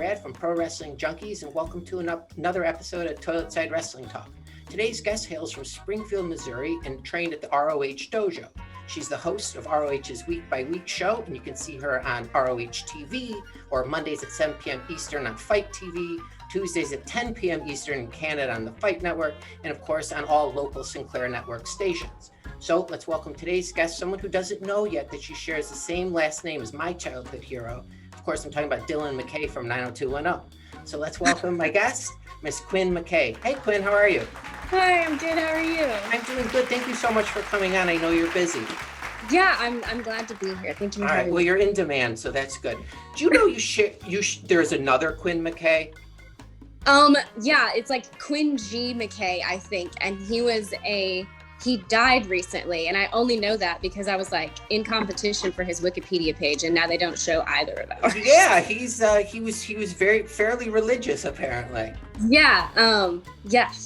Brad from Pro Wrestling Junkies, and welcome to another episode of Toilet Side Wrestling Talk. Today's guest hails from Springfield, Missouri, and trained at the ROH Dojo. She's the host of ROH's Week By Week show, and you can see her on ROH TV, or Mondays at 7 p.m. Eastern on FITE TV, Tuesdays at 10 p.m. Eastern in Canada on the FITE Network, and of course on all local Sinclair Network stations. So let's welcome today's guest, someone who doesn't know yet that she shares the same last name as my childhood hero. Of course, I'm talking about Dylan McKay from 90210. So let's welcome my guest, Miss Quinn McKay. Hey, Quinn, how are you? Hi, I'm good. How are you? I'm doing good. Thank you so much for coming on. I know you're busy. Yeah, I'm glad to be here. Thank you. All right. Well, you're in demand, so that's good. Do you know there's another Quinn McKay? Yeah, it's like Quinn G. McKay, I think, and he died recently, and I only know that because I was like in competition for his Wikipedia page, and now they don't show either of those. Yeah, he was fairly religious apparently. Yeah,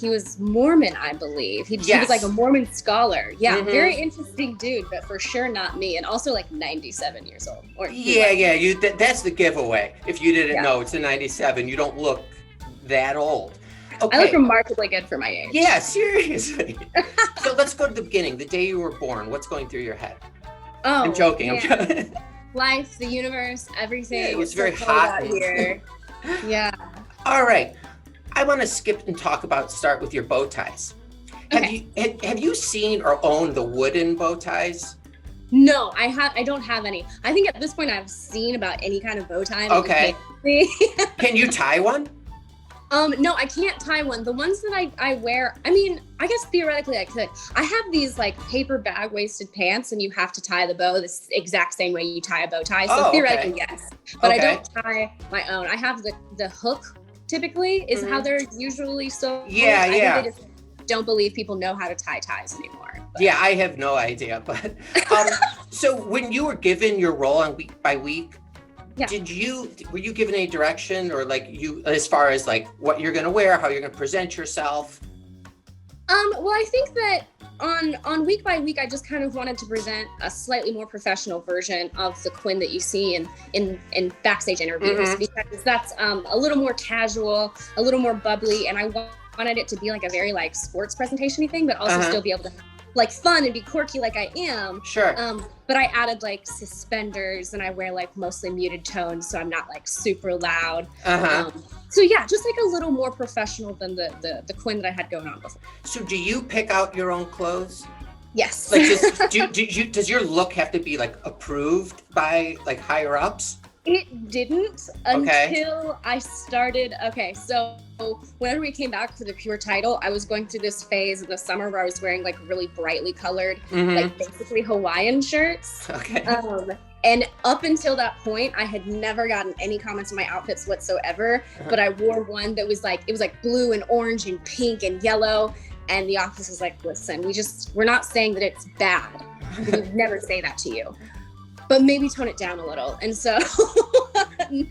he was Mormon, I believe. He was like a Mormon scholar. Yeah, Very interesting dude, but for sure not me, and also like 97 years old. That's the giveaway. If you didn't know, it's a 97. You don't look that old. Okay. I look remarkably good for my age. Yeah, seriously. So let's go to the beginning. The day you were born, what's going through your head? Oh, I'm joking. Yeah. Life, the universe, everything. Yeah, it was very hot here. Yeah. All right. I want to start with your bow ties. Okay. Have you seen or owned the wooden bow ties? No, I don't have any. I think at this point I've seen about any kind of bow tie. Okay. Can you tie one? No, I can't tie one. The ones that I wear, I mean, I guess theoretically I could. I have these like paper bag waisted pants, and you have to tie the bow the exact same way you tie a bow tie. So theoretically, yes. But I don't tie my own. I have the hook typically is how they're usually so. Yeah. I think they just don't believe people know how to tie ties anymore. But. Yeah, I have no idea. But so when you were given your role on Week By Week, were you given any direction or as far as like what you're going to wear, how you're going to present yourself? Well, I think that on Week By Week, I just kind of wanted to present a slightly more professional version of the Quinn that you see in backstage interviews, because that's a little more casual, a little more bubbly, and I wanted it to be like a very like sports presentation-y thing, but also still be able to like fun and be quirky like I am. Sure. But I added like suspenders, and I wear like mostly muted tones, so I'm not like super loud. So yeah, just like a little more professional than the Quinn that I had going on before. So do you pick out your own clothes? Yes. Like does your look have to be like approved by like higher ups? It didn't until I started. Okay, so whenever we came back for the Pure title, I was going through this phase in the summer where I was wearing like really brightly colored, like basically Hawaiian shirts. Okay. And up until that point, I had never gotten any comments on my outfits whatsoever. But I wore one that was like, it was like blue and orange and pink and yellow. And the office was like, listen, we're not saying that it's bad. We would never say that to you. But maybe tone it down a little. And so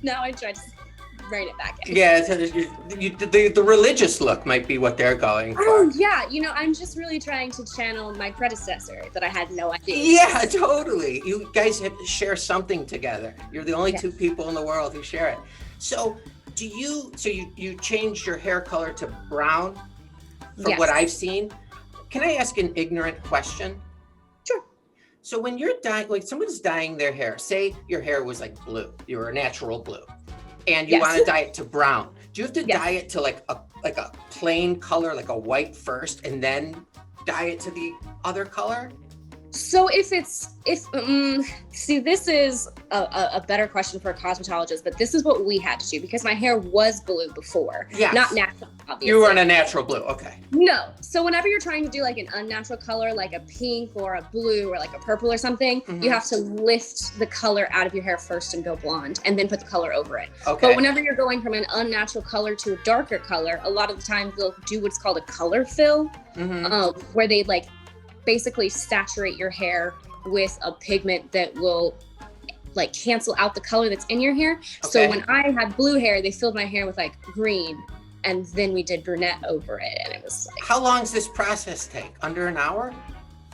now I try to rein it back in. Yeah, the religious look might be what they're going for. Oh, yeah. I'm just really trying to channel my predecessor that I had no idea. Yeah, totally. You guys share something together. You're the only two people in the world who share it. So you changed your hair color to brown from what I've seen. Can I ask an ignorant question? So when you're dyeing, like someone's dyeing their hair, say your hair was like blue, you were a natural blue, and you want to dye it to brown. Do you have to dye it to like a plain color, like a white first, and then dye it to the other color? So this is a better question for a cosmetologist, but this is what we had to do because my hair was blue before, not natural, obviously. You were in a natural blue, okay. No, so whenever you're trying to do like an unnatural color, like a pink or a blue or like a purple or something, you have to lift the color out of your hair first and go blonde and then put the color over it. Okay. But whenever you're going from an unnatural color to a darker color, a lot of the times they'll do what's called a color fill, where they like basically saturate your hair with a pigment that will like cancel out the color that's in your hair. Okay. So when I had blue hair, they filled my hair with like green, and then we did brunette over it, and it was like. How long does this process take? Under an hour?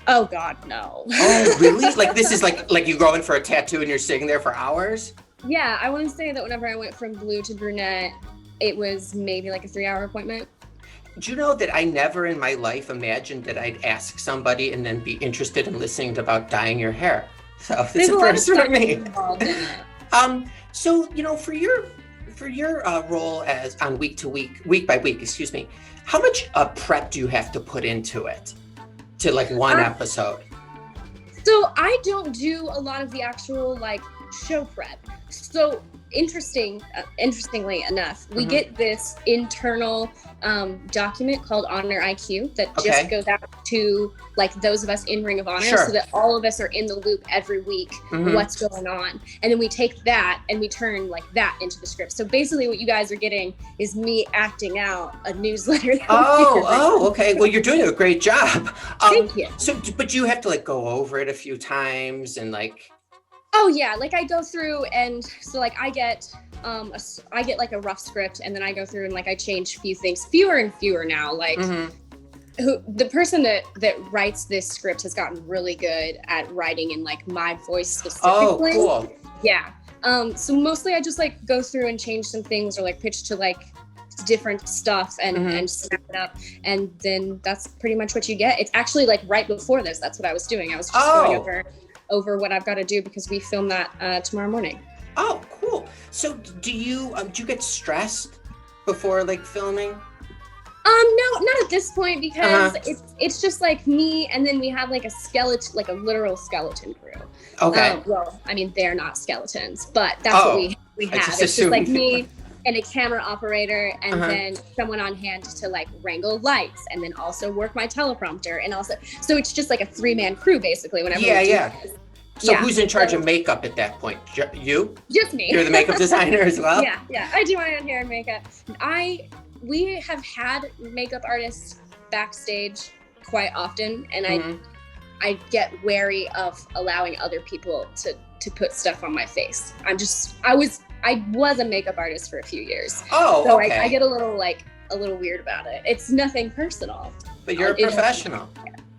Oh God, no. Oh really? Like this is like you go in for a tattoo and you're sitting there for hours? Yeah, I want to say that whenever I went from blue to brunette, it was maybe like a 3-hour appointment. Do you know that I never in my life imagined that I'd ask somebody and then be interested in listening about dyeing your hair? So it's a first for me. So, you know, for your role as on week by week, excuse me, how much prep do you have to put into it to like one episode? So I don't do a lot of the actual like show prep. So interestingly enough, we get this internal document called Honor IQ that just goes out to like those of us in Ring of Honor, so that all of us are in the loop every week what's going on. And then we take that and we turn like that into the script. So basically what you guys are getting is me acting out a newsletter. Okay. Well, you're doing a great job. Thank you. So, but you have to like go over it a few times and like. Oh yeah, like I go through and so like I get like a rough script and then I go through and like I change a few things, fewer and fewer now. Like the person that writes this script has gotten really good at writing in like my voice specifically. Oh, cool. Yeah. So mostly I just like go through and change some things or like pitch to like different stuff and snap it up, and then that's pretty much what you get. It's actually like right before this, that's what I was doing. I was just going over what I've got to do because we film that tomorrow morning. Oh, cool. So do you get stressed before like filming? No, not at this point because it's just like me, and then we have like a skeleton, like a literal skeleton crew. Okay. Well, I mean they're not skeletons, but that's what we have. It's just like me and a camera operator, and then someone on hand to like wrangle lights, and then also work my teleprompter, and also so it's just like a 3-man crew basically. Whenever So who's in charge of makeup at that point? You? Just me. You're the makeup designer as well? Yeah. I do my own hair and makeup. We have had makeup artists backstage quite often, and I get wary of allowing other people to put stuff on my face. I was a makeup artist for a few years. So I get a little weird about it. It's nothing personal. But you're a professional.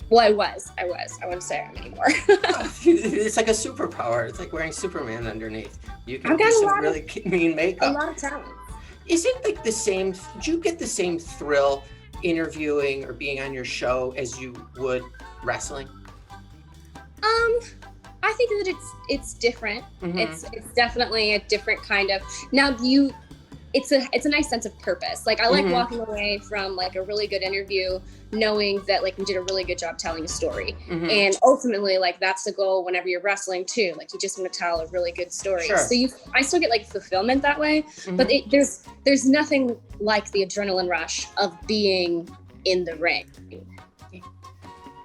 Well, I was. I wouldn't say I am anymore. It's like a superpower. It's like wearing Superman underneath. You can do some really mean makeup. A lot of talent. Is it like the same? Do you get the same thrill interviewing or being on your show as you would wrestling? I think that it's different. It's definitely a different kind of. Now it's a nice sense of purpose. Like I like walking away from like a really good interview knowing that like we did a really good job telling a story. And ultimately like that's the goal whenever you're wrestling too. Like you just want to tell a really good story. So I still get like fulfillment that way, but there's nothing like the adrenaline rush of being in the ring.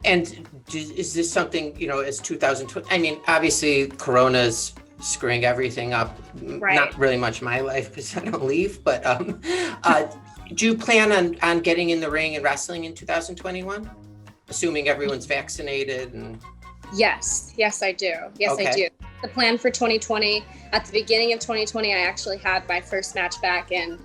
And is this something, you know, as 2020, I mean, obviously Corona's screwing everything up. Not really much my life because I don't leave, but do you plan on getting in the ring and wrestling in 2021? Assuming everyone's vaccinated and... Yes, I do. I do. The plan for 2020, at the beginning of 2020, I actually had my first match back in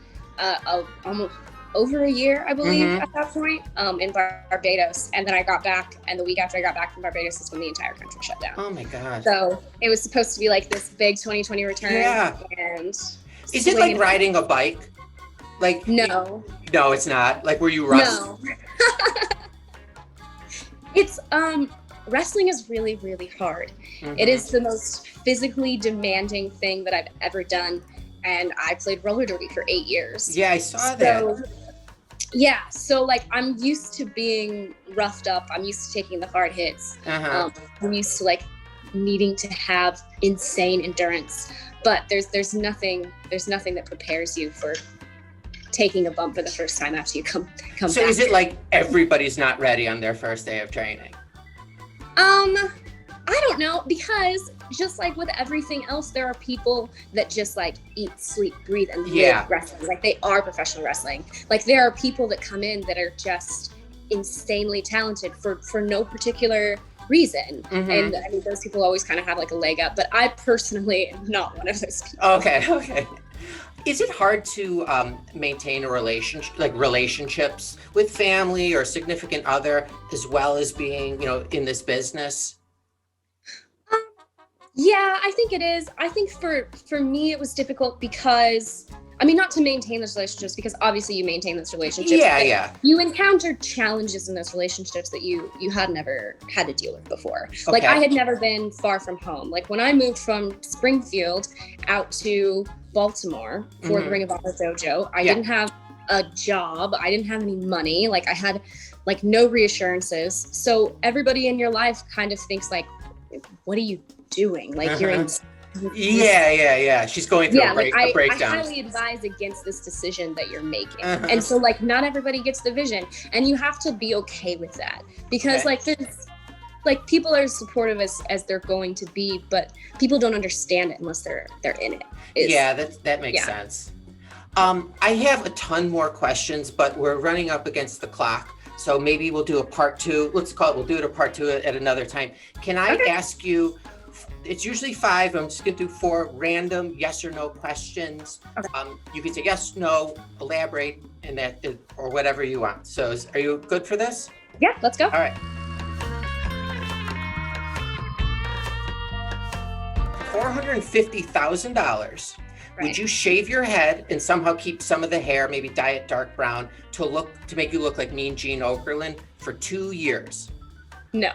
almost over a year, I believe, at that point, in Barbados. And then I got back, and the week after I got back from Barbados is when the entire country shut down. Oh my God. So it was supposed to be like this big 2020 return. Yeah. And is it like riding a bike? Like no, it's not. Like were you wrestling? No. It's wrestling is really, really hard. It is the most physically demanding thing that I've ever done. And I played roller derby for 8 years. Yeah, I saw that. Yeah, so like I'm used to being roughed up. I'm used to taking the hard hits. I'm used to like needing to have insane endurance. But there's nothing that prepares you for taking a bump for the first time after you come back. So is it like everybody's not ready on their first day of training? I don't know, because just like with everything else, there are people that just like eat, sleep, breathe, and live wrestling. Like they are professional wrestling. Like there are people that come in that are just insanely talented for no particular reason. And I mean, those people always kind of have like a leg up, but I personally am not one of those people. Okay. Is it hard to maintain a relationship, like relationships with family or significant other, as well as being, you know, in this business? Yeah, I think it is. I think for me, it was difficult because, I mean, not to maintain those relationships, because obviously you maintain those relationships. Yeah. You encountered challenges in those relationships that you had never had to deal with before. Okay. Like, I had never been far from home. Like, when I moved from Springfield out to Baltimore for the Ring of Honor Dojo, I didn't have a job. I didn't have any money. Like, I had like no reassurances. So everybody in your life kind of thinks like, what are you doing? Like, you're in. Yeah. She's going through a breakdown. I highly advise against this decision that you're making. And so, like, not everybody gets the vision, and you have to be okay with that, because like, there's like, people are as supportive as they're going to be, but people don't understand it unless they're in it. That makes sense. I have a ton more questions, but we're running up against the clock. So maybe we'll do a part 2. We'll do it a part 2 at another time. Can I ask you, it's usually 5, I'm just gonna do 4 random yes or no questions. Okay. You can say yes, no, elaborate, and that, or whatever you want. So are you good for this? Yeah, let's go. All right. $450,000. Would you shave your head and somehow keep some of the hair, maybe dye it dark brown, to make you look like Mean Gene Okurland for 2 years? No.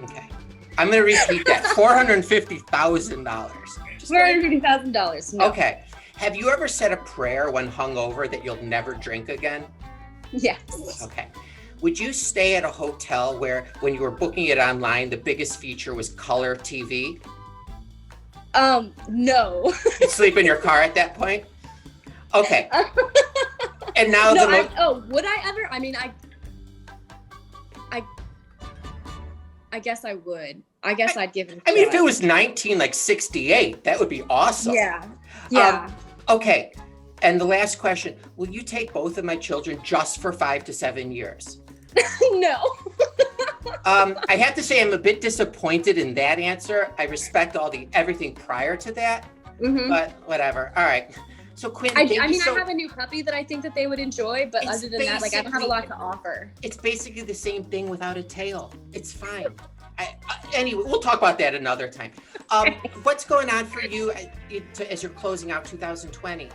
Okay. I'm going to repeat that. $450,000. $450,000. No. Okay. Have you ever said a prayer when hungover that you'll never drink again? Yes. Okay. Would you stay at a hotel where, when you were booking it online, the biggest feature was color TV? No. You'd sleep in your car at that point? Okay. And now would I ever? I mean, I guess I would. I guess I'd give it a shot. I mean, if it was 1968, that would be awesome. Yeah. Okay. And the last question, will you take both of my children just for 5 to 7 years? No. I have to say I'm a bit disappointed in that answer. I respect everything prior to that, but whatever. All right. So Quinn, I have a new puppy that I think that they would enjoy, but other than that, like, I don't have a lot to offer. It's basically the same thing without a tail. It's fine. Anyway, we'll talk about that another time. What's going on for you as you're closing out 2020?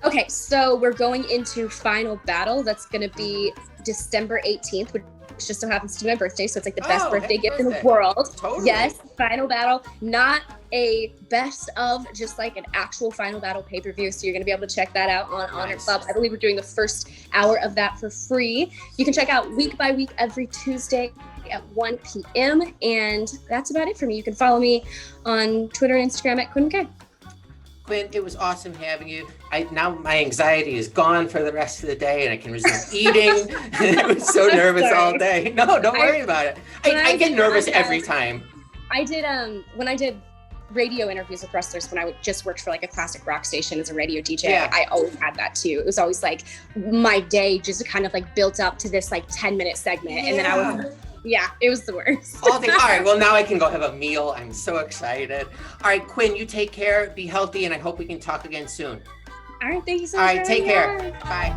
Okay, so we're going into Final Battle. That's going to be December 18th, which just so happens to be my birthday. So it's like the best birthday gift in the world. Totally. Yes, Final Battle, not a best of, just like an actual Final Battle pay-per-view. So you're going to be able to check that out on Honor Club. I believe we're doing the first hour of that for free. You can check out Week by Week every Tuesday at 1 p.m. And that's about it for me. You can follow me on Twitter and Instagram at Quinn McKay. Quinn, it was awesome having you. Now my anxiety is gone for the rest of the day, and I can resume eating. I was so nervous all day. No, don't worry about it. I get nervous every time. I did when I did radio interviews with wrestlers when I just worked for like a classic rock station as a radio DJ. Yeah. I always had that too. It was always like my day just kind of like built up to this like 10-minute segment, and then I was. Yeah, it was the worst. All right, well, now I can go have a meal. I'm so excited. All right, Quinn, you take care, be healthy, and I hope we can talk again soon. All right, thank you so much. All right, take care. Bye.